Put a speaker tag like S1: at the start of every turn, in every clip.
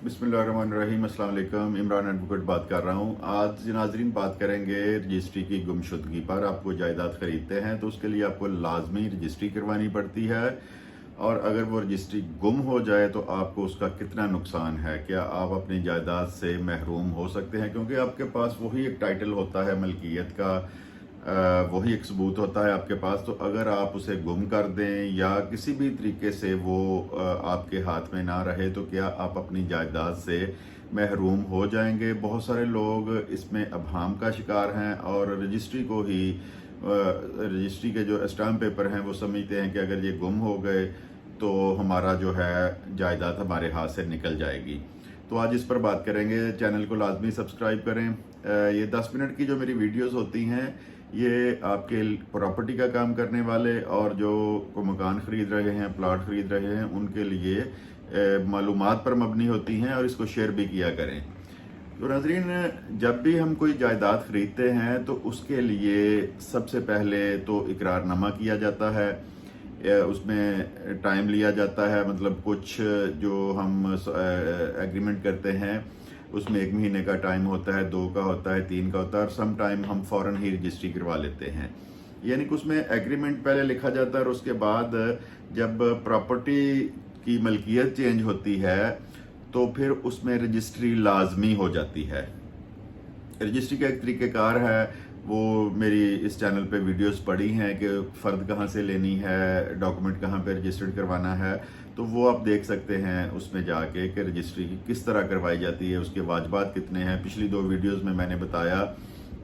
S1: बिस्मिल्लाहिर्रहमानिर्रहीम। अस्सलाम वालेकुम। इमरान एडवोकेट बात कर रहा हूँ। आज नाजरीन बात करेंगे रजिस्ट्री की गुमशुदगी पर। आपको जायदाद ख़रीदते हैं तो उसके लिए आपको लाजमी रजिस्ट्री करवानी पड़ती है, और अगर वो रजिस्ट्री गुम हो जाए तो आपको उसका कितना नुकसान है, क्या आप अपनी जायदाद से महरूम हो सकते हैं, क्योंकि आपके पास वही एक टाइटल होता है मलकियत का, वही एक सबूत होता है आपके पास। तो अगर आप उसे गुम कर दें या किसी भी तरीके से वो आपके हाथ में ना रहे तो क्या आप अपनी जायदाद से महरूम हो जाएंगे। बहुत सारे लोग इसमें अबहम का शिकार हैं और रजिस्ट्री को ही रजिस्ट्री के जो स्टाम्प पेपर हैं वो समझते हैं कि अगर ये गुम हो गए तो हमारा जो है जायदाद हमारे हाथ से निकल जाएगी। तो आज इस पर बात करेंगे। चैनल को लाजमी सब्सक्राइब करें। ये 10 मिनट की जो मेरी वीडियोस होती हैं ये आपके प्रॉपर्टी का काम करने वाले और जो को मकान ख़रीद रहे हैं, प्लाट ख़रीद रहे हैं, उनके लिए मालूमात पर मबनी होती हैं, और इसको शेयर भी किया करें। तो नाज़रीन, जब भी हम कोई जायदाद ख़रीदते हैं तो उसके लिए सबसे पहले तो इकरारनामा किया जाता है। उसमें टाइम लिया जाता है, मतलब कुछ जो हम एग्रीमेंट करते हैं उसमें 1 महीने का टाइम होता है, 2 का होता है, 3 का होता है, और सम टाइम हम फ़ौरन ही रजिस्ट्री करवा लेते हैं। यानी कि उसमें एग्रीमेंट पहले लिखा जाता है और उसके बाद जब प्रॉपर्टी की मलकियत चेंज होती है तो फिर उसमें रजिस्ट्री लाजमी हो जाती है। रजिस्ट्री का एक तरीक़ेकार है, वो मेरी इस चैनल पे वीडियोस पड़ी हैं कि फ़र्द कहाँ से लेनी है, डॉक्यूमेंट कहाँ पे रजिस्टर्ड करवाना है, तो वो आप देख सकते हैं उसमें जाके कि रजिस्ट्री किस तरह करवाई जाती है, उसके वाजबात कितने हैं। पिछली 2 वीडियोस में मैंने बताया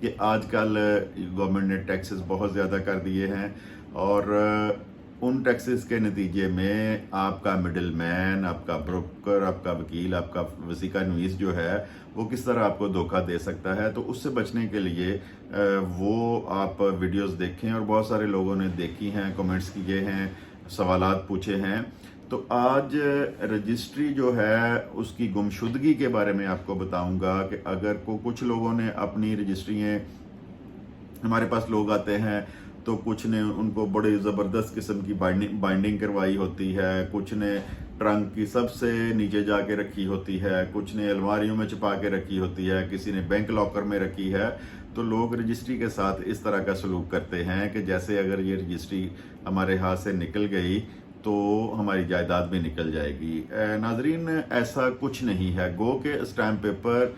S1: कि आजकल गवर्नमेंट ने टैक्सेस बहुत ज़्यादा कर दिए हैं, और उन टैक्सेस के नतीजे में आपका मिडिल मैन, आपका ब्रोकर, आपका वकील, आपका वसीका नवीस जो है वो किस तरह आपको धोखा दे सकता है। तो उससे बचने के लिए वो आप वीडियोस देखें, और बहुत सारे लोगों ने देखी हैं, कमेंट्स किए हैं, सवालात पूछे हैं। तो आज रजिस्ट्री जो है उसकी गुमशुदगी के बारे में आपको बताऊंगा कि अगर कुछ लोगों ने अपनी रजिस्ट्रियाँ, हमारे पास लोग आते हैं तो कुछ ने उनको बड़े ज़बरदस्त किस्म की बाइंडिंग करवाई होती है, कुछ ने ट्रंक की सबसे नीचे जाके रखी होती है, कुछ ने अलमारियों में छुपा के रखी होती है, किसी ने बैंक लॉकर में रखी है। तो लोग रजिस्ट्री के साथ इस तरह का सलूक करते हैं कि जैसे अगर ये रजिस्ट्री हमारे हाथ से निकल गई तो हमारी जायदाद भी निकल जाएगी। नाजरीन, ऐसा कुछ नहीं है। गो के स्टैम्प पेपर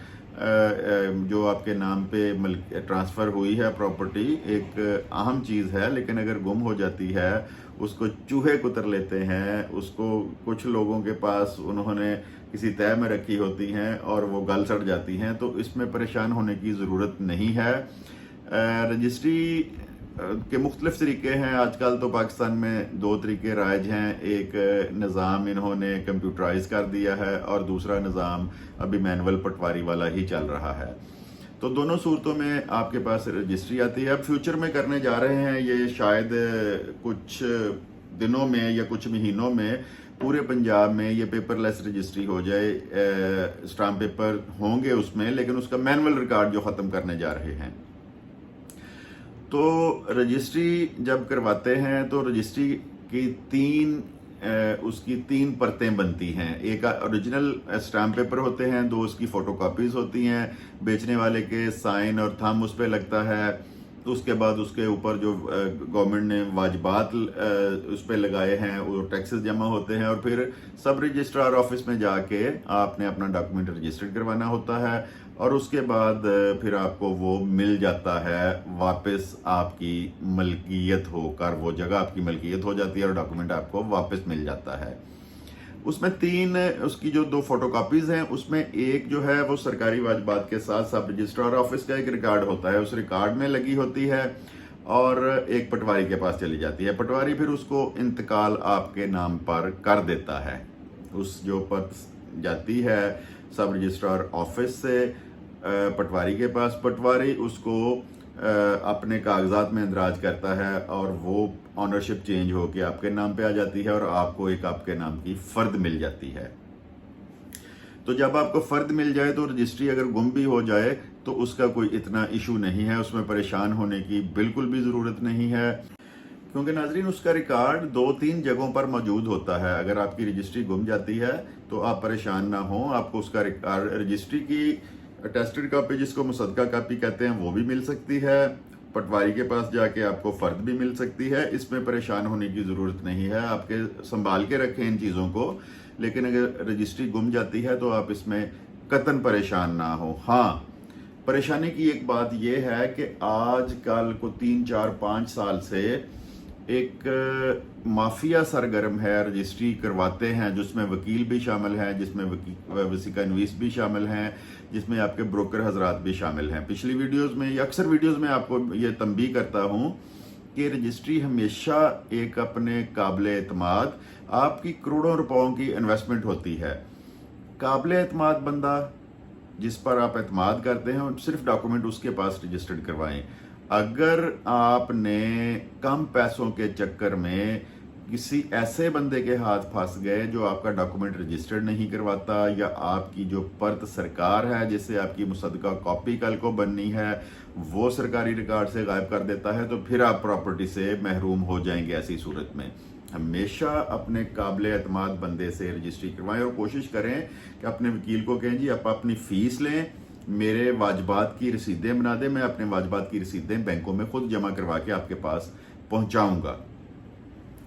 S1: जो आपके नाम पे ट्रांसफ़र हुई है प्रॉपर्टी, एक अहम चीज़ है, लेकिन अगर गुम हो जाती है उसको चूहे कुतर लेते हैं। उसको कुछ लोगों के पास उन्होंने किसी तय में रखी होती हैं और वो गल सड़ जाती हैं, तो इसमें परेशान होने की ज़रूरत नहीं है। रजिस्ट्री के मुख्तलिफ तरीके हैं। आजकल तो पाकिस्तान में 2 तरीके राइज हैं। एक निज़ाम इन्होंने कंप्यूटराइज कर दिया है और दूसरा निज़ाम अभी मैनुअल पटवारी वाला ही चल रहा है। तो दोनों सूरतों में आपके पास रजिस्ट्री आती है। अब फ्यूचर में करने जा रहे हैं ये, शायद कुछ दिनों में या कुछ महीनों में पूरे पंजाब में ये पेपरलेस रजिस्ट्री हो जाए। स्टाम्प पेपर होंगे उसमें, लेकिन उसका मैनुअल रिकॉर्ड जो ख़त्म करने जा रहे हैं। तो रजिस्ट्री जब करवाते हैं तो रजिस्ट्री की उसकी 3 परतें बनती हैं। एक ओरिजिनल स्टैम्प पेपर होते हैं, 2 उसकी फ़ोटोकॉपीज़ होती हैं, बेचने वाले के साइन और थंब उस पर लगता है। तो उसके बाद उसके ऊपर जो गवर्नमेंट ने वाजबात उस पर लगाए हैं वो टैक्सेस जमा होते हैं, और फिर सब रजिस्ट्रार ऑफिस में जाके आपने अपना डॉक्यूमेंट रजिस्टर्ड करवाना होता है, और उसके बाद फिर आपको वो मिल जाता है वापस आपकी मलकियत होकर। वो जगह आपकी मलकियत हो जाती है और डॉक्यूमेंट आपको वापस मिल जाता है। उसमें 3 उसकी जो 2 फोटोकॉपीज़ हैं, उसमें एक जो है वो सरकारी वाजबात के साथ सब रजिस्ट्रार ऑफिस का एक रिकॉर्ड होता है, उस रिकॉर्ड में लगी होती है, और एक पटवारी के पास चली जाती है। पटवारी फिर उसको इंतकाल आपके नाम पर कर देता है। उस जो पर जाती है सब रजिस्ट्रार ऑफिस से पटवारी के पास, पटवारी उसको अपने कागजात में इंदराज करता है और वो ऑनरशिप चेंज होकर आपके नाम पे आ जाती है, और आपको एक आपके नाम की फ़र्द मिल जाती है। तो जब आपको फ़र्द मिल जाए तो रजिस्ट्री अगर गुम भी हो जाए तो उसका कोई इतना इशू नहीं है, उसमें परेशान होने की बिल्कुल भी ज़रूरत नहीं है, क्योंकि नाजरीन उसका रिकॉर्ड 2-3 जगहों पर मौजूद होता है। अगर आपकी रजिस्ट्री गुम जाती है तो आप परेशान ना हो, आपको उसका रिकॉर्ड, रजिस्ट्री की अटेस्टेड कॉपी जिसको मुसद्दका कॉपी कहते हैं वो भी मिल सकती है, पटवारी के पास जाके आपको फर्द भी मिल सकती है। इसमें परेशान होने की ज़रूरत नहीं है, आपके संभाल के रखें इन चीज़ों को। लेकिन अगर रजिस्ट्री गुम जाती है तो आप इसमें कतन परेशान ना हो। हाँ, परेशानी की एक बात यह है कि आजकल को 3-4-5 साल से एक माफिया सरगर्म है, रजिस्ट्री करवाते हैं जिसमें वकील भी शामिल हैं, जिसमें वसीका-नवीस भी शामिल हैं, जिसमें आपके ब्रोकर हजरात भी शामिल हैं। पिछली वीडियोस में या अक्सर वीडियोस में आपको ये तंबीह करता हूँ कि रजिस्ट्री हमेशा एक अपने काबिल एतमाद, आपकी करोड़ों रुपयों की इन्वेस्टमेंट होती है, काबिल एतमाद बंदा जिस पर आप एतमाद करते हैं, सिर्फ डॉक्यूमेंट उसके पास रजिस्टर्ड करवाएं। अगर आपने कम पैसों के चक्कर में किसी ऐसे बंदे के हाथ फंस गए जो आपका डॉक्यूमेंट रजिस्टर्ड नहीं करवाता, या आपकी जो परत सरकार है जिससे आपकी मुसद्दका कॉपी कल को बननी है वो सरकारी रिकॉर्ड से गायब कर देता है, तो फिर आप प्रॉपर्टी से महरूम हो जाएंगे। ऐसी सूरत में हमेशा अपने काबिल एतमाद बंदे से रजिस्ट्री करवाएं और कोशिश करें कि अपने वकील को कहें जी आप अपनी फीस लें, मेरे वाजबात की रसीदें बना दें, मैं अपने वाजबात की रसीदें बैंकों में खुद जमा करवा के आपके पास पहुंचाऊंगा।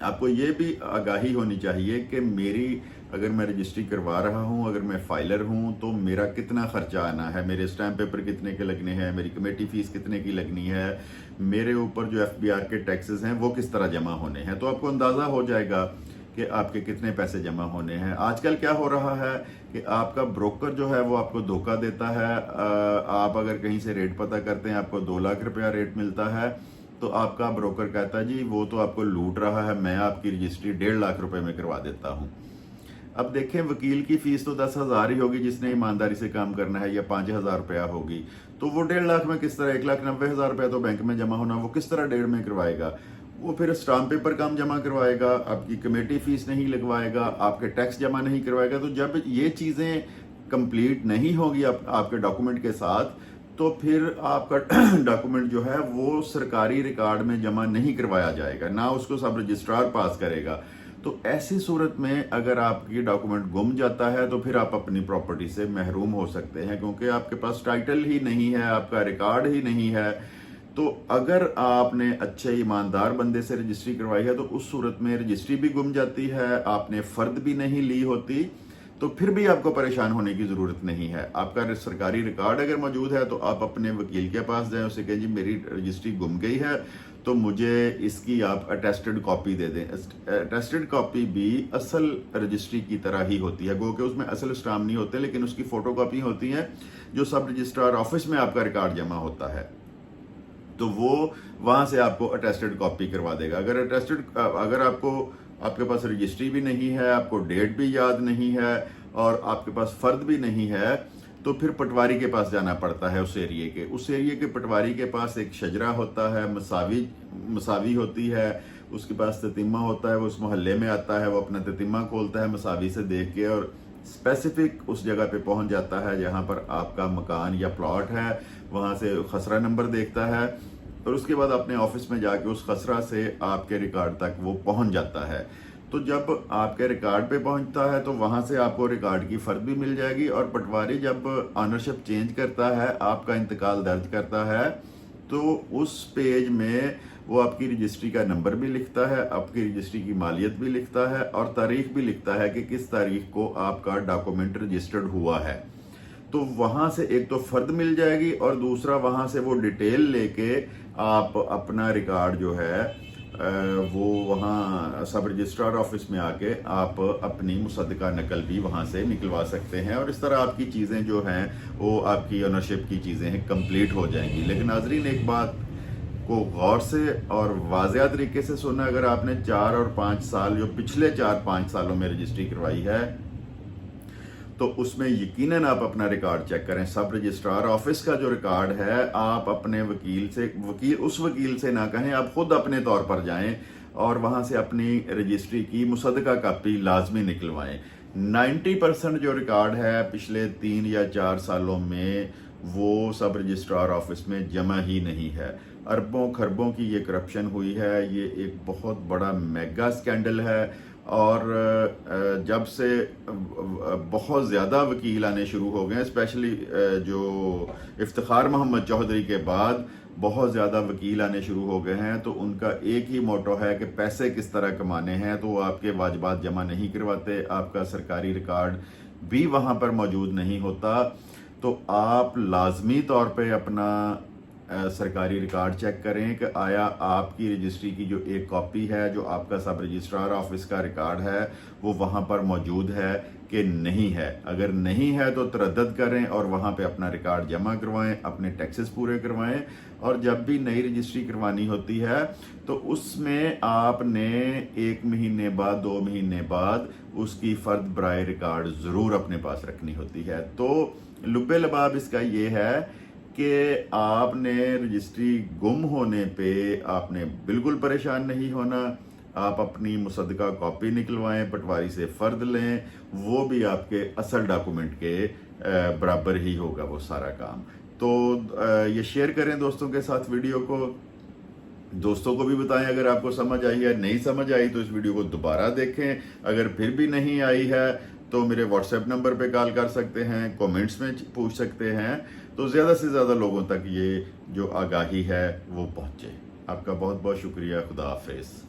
S1: आपको ये भी आगाही होनी चाहिए कि मेरी, अगर मैं रजिस्ट्री करवा रहा हूं, अगर मैं फाइलर हूं, तो मेरा कितना खर्चा आना है, मेरे स्टैम्प पेपर कितने के लगने हैं, मेरी कमेटी फीस कितने की लगनी है, मेरे ऊपर जो FBR के टैक्सेस हैं वो किस तरह जमा होने हैं। तो आपको अंदाज़ा हो जाएगा कि आपके कितने पैसे जमा होने हैं। आजकल क्या हो रहा है कि आपका ब्रोकर जो है वो आपको धोखा देता है। आप अगर कहीं से रेट पता करते हैं, आपको 2 लाख रुपया रेट मिलता है, तो आपका ब्रोकर कहता है जी वो तो आपको लूट रहा है, मैं आपकी रजिस्ट्री 1.5 लाख रुपए में करवा देता हूँ। अब देखें, वकील की फीस तो 10,000 ही होगी जिसने ईमानदारी से काम करना है, या 5,000 रुपया होगी, तो वो 1.5 लाख में किस तरह, 1,90,000 रुपया तो बैंक में जमा होना, वो किस तरह 1.5 में करवाएगा? वो फिर स्टाम्प पेपर कम जमा करवाएगा, आपकी कमेटी फीस नहीं लगवाएगा, आपके टैक्स जमा नहीं करवाएगा। तो जब ये चीज़ें कंप्लीट नहीं होगी आपके डॉक्यूमेंट के साथ, तो फिर आपका डॉक्यूमेंट जो है वो सरकारी रिकॉर्ड में जमा नहीं करवाया जाएगा, ना उसको सब रजिस्ट्रार पास करेगा। तो ऐसी सूरत में अगर आपकी डॉक्यूमेंट गुम जाता है तो फिर आप अपनी प्रॉपर्टी से महरूम हो सकते हैं, क्योंकि आपके पास टाइटल ही नहीं है, आपका रिकॉर्ड ही नहीं है। तो अगर आपने अच्छे ईमानदार बंदे से रजिस्ट्री करवाई है तो उस सूरत में रजिस्ट्री भी गुम जाती है, आपने फर्द भी नहीं ली होती, तो फिर भी आपको परेशान होने की ज़रूरत नहीं है। आपका सरकारी रिकॉर्ड अगर मौजूद है तो आप अपने वकील के पास जाएं, उसे कहें जी मेरी रजिस्ट्री गुम गई है तो मुझे इसकी आप अटेस्टेड कॉपी दे दें। अटेस्टेड कॉपी भी असल रजिस्ट्री की तरह ही होती है, गो कि उसमें असल स्टाम्प नहीं होते, लेकिन उसकी फ़ोटो कॉपी होती हैं जो सब रजिस्ट्रार ऑफिस में आपका रिकॉर्ड जमा होता है, तो वो वहाँ से आपको अटेस्टेड कॉपी करवा देगा। अगर आपके पास रजिस्ट्री भी नहीं है, आपको डेट भी याद नहीं है और आपके पास फर्द भी नहीं है, तो फिर पटवारी के पास जाना पड़ता है। उस एरिए के पटवारी के पास एक शजरा होता है, मसावी होती है, उसके पास ततीमा होता है, वो उस मोहल्ले में आता है, वो अपना ततीमा खोलता है मसावी से देख के और स्पेसिफिक उस जगह पे पहुंच जाता है जहां पर आपका मकान या प्लॉट है, वहां से खसरा नंबर देखता है और उसके बाद अपने ऑफिस में जाके उस खसरा से आपके रिकॉर्ड तक वो पहुंच जाता है। तो जब आपके रिकॉर्ड पे पहुंचता है तो वहां से आपको रिकॉर्ड की फर्द भी मिल जाएगी, और पटवारी जब ऑनरशिप चेंज करता है, आपका इंतकाल दर्ज करता है, तो उस पेज में वो आपकी रजिस्ट्री का नंबर भी लिखता है, आपकी रजिस्ट्री की मालियत भी लिखता है और तारीख भी लिखता है कि किस तारीख को आपका डॉक्यूमेंट रजिस्टर्ड हुआ है। तो वहां से एक तो फर्द मिल जाएगी और दूसरा वहां से वो डिटेल लेके आप अपना रिकॉर्ड जो है वो वहाँ सब रजिस्ट्रार ऑफिस में आके आप अपनी मुसद्दका नकल भी वहाँ से निकलवा सकते हैं, और इस तरह आपकी चीज़ें जो हैं वो आपकी ओनरशिप की चीज़ें हैं कंप्लीट हो जाएंगी। लेकिन नाजरीन, एक बात को गौर से और वाज़ेह तरीके से सुना, अगर आपने 4 और 5 साल, जो पिछले 4-5 सालों में रजिस्ट्री करवाई है, तो उसमें यकीनन आप अपना रिकॉर्ड चेक करें। सब रजिस्ट्रार ऑफिस का जो रिकॉर्ड है, आप अपने उस वकील से ना कहें, आप खुद अपने तौर पर जाएं और वहां से अपनी रजिस्ट्री की मुसद्दका कॉपी लाजमी निकलवाएं। 90% जो रिकॉर्ड है पिछले 3 या 4 सालों में वो सब रजिस्ट्रार ऑफिस में जमा ही नहीं है। अरबों खरबों की ये करप्शन हुई है, ये एक बहुत बड़ा मेगा स्कैंडल है। और जब से बहुत ज़्यादा वकील आने शुरू हो गए, स्पेशली जो इफ्तिखार मोहम्मद चौधरी के बाद बहुत ज़्यादा वकील आने शुरू हो गए हैं, तो उनका एक ही मोटो है कि पैसे किस तरह कमाने हैं। तो वो आपके वाजिबात जमा नहीं करवाते, आपका सरकारी रिकॉर्ड भी वहाँ पर मौजूद नहीं होता। तो आप लाजमी तौर पे अपना सरकारी रिकॉर्ड चेक करें कि आया आपकी रजिस्ट्री की जो एक कॉपी है, जो आपका सब रजिस्ट्रार ऑफिस का रिकॉर्ड है, वो वहाँ पर मौजूद है कि नहीं है। अगर नहीं है तो तरद्दद करें और वहाँ पे अपना रिकॉर्ड जमा करवाएं, अपने टैक्सेस पूरे करवाएं। और जब भी नई रजिस्ट्री करवानी होती है तो उसमें आपने 1 महीने बाद 2 महीने बाद उसकी फ़र्द बराए रिकॉर्ड ज़रूर अपने पास रखनी होती है। तो लुब्बे लबाब इसका ये है कि आपने रजिस्ट्री गुम होने पे आपने बिल्कुल परेशान नहीं होना। आप अपनी मुसद्दका कॉपी निकलवाएं, पटवारी से फ़र्द लें, वो भी आपके असल डॉक्यूमेंट के बराबर ही होगा वो सारा काम। तो ये शेयर करें दोस्तों के साथ वीडियो को, दोस्तों को भी बताएं अगर आपको समझ आई है। नहीं समझ आई तो इस वीडियो को दोबारा देखें। अगर फिर भी नहीं आई है तो मेरे व्हाट्सएप नंबर पे कॉल कर सकते हैं, कमेंट्स में पूछ सकते हैं, तो ज़्यादा से ज़्यादा लोगों तक ये जो आगाही है वो पहुँचे। आपका बहुत बहुत शुक्रिया। खुदा हाफिज़।